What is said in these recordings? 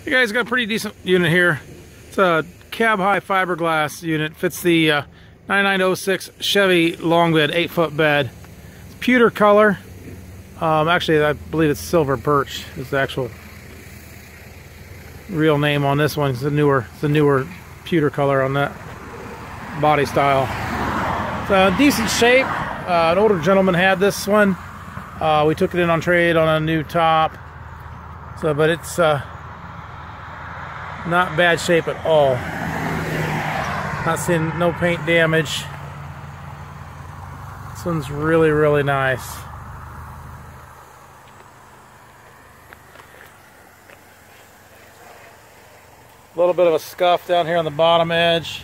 Hey guys, got a pretty decent unit here. It's a cab high fiberglass unit. Fits the 9906 Chevy long bed, 8-foot bed. It's pewter color. Actually, I believe it's Silver Birch is the actual real name on this one. It's the newer pewter color on that body style. It's a decent shape. An older gentleman had this one. We took it in on trade on a new top. But it's not bad shape at all. Not seeing no paint damage. This one's really, really nice. A little bit of a scuff down here on the bottom edge,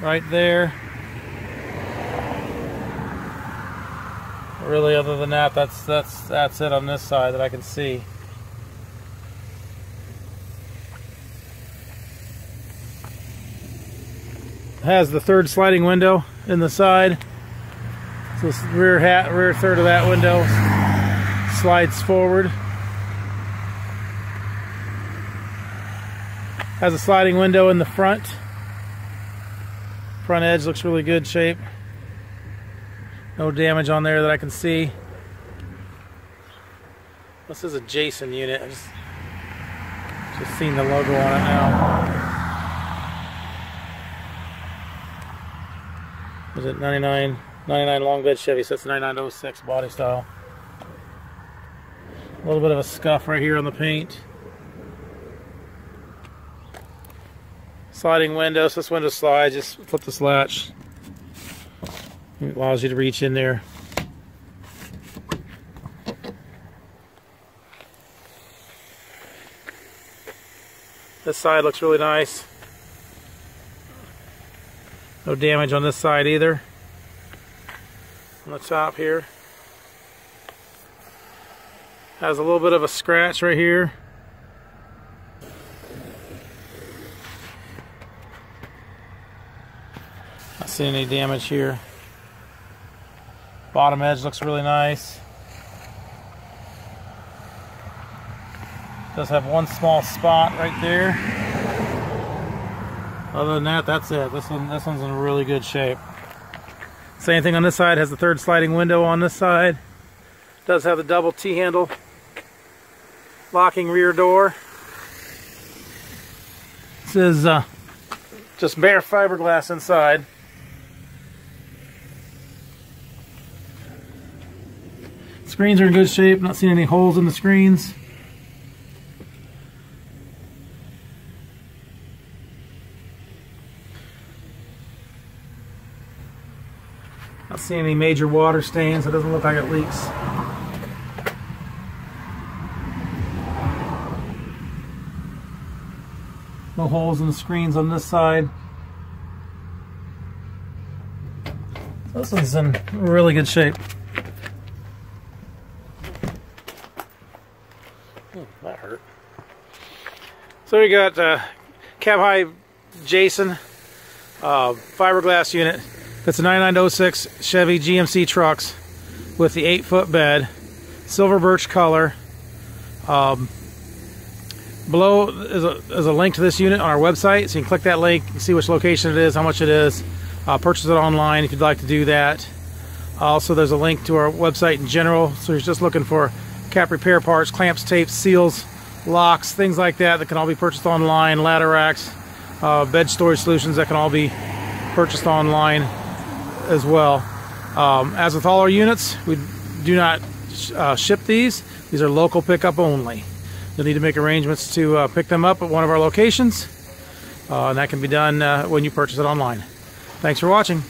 right there. Really, other than that, that's it on this side that I can see. It has the third sliding window in the side. So this rear third of that window slides forward. Has a sliding window in the front. Front edge looks really good shape. No damage on there that I can see. This is a Jason unit. I just seen the logo on it now. Was it 99 long bed Chevy? So it's 9906 body style. A little bit of a scuff right here on the paint. Sliding window, so this window slides. Just flip this latch. It allows you to reach in there. This side looks really nice. No damage on this side either. On the top here. Has a little bit of a scratch right here. Not seeing any damage here. Bottom edge looks really nice. Does have one small spot right there. Other than that, that's it. This one's in really good shape. Same thing on this side. Has the third sliding window on this side. Does have the double T-handle locking rear door. This is just bare fiberglass inside. Screens are in good shape. Not seeing any holes in the screens. Not seeing any major water stains. It doesn't look like it leaks. No holes in the screens on this side. So this one's in really good shape. That hurt. So we got cab high Jason fiberglass unit. That's a 9906 Chevy GMC trucks with the 8-foot bed, Silver Birch Color. Below is a link to this unit on our website, so you can click that link and see which location it is, how much it is. Purchase it online if you'd like to do that. Also, there's a link to our website in general, so you're just looking for cap repair parts, clamps, tapes, seals, locks, things like that can all be purchased online. Ladder racks, bed storage solutions that can all be purchased online as well. As with all our units, we do not ship these. These are local pickup only. You'll need to make arrangements to pick them up at one of our locations, and that can be done when you purchase it online. Thanks for watching.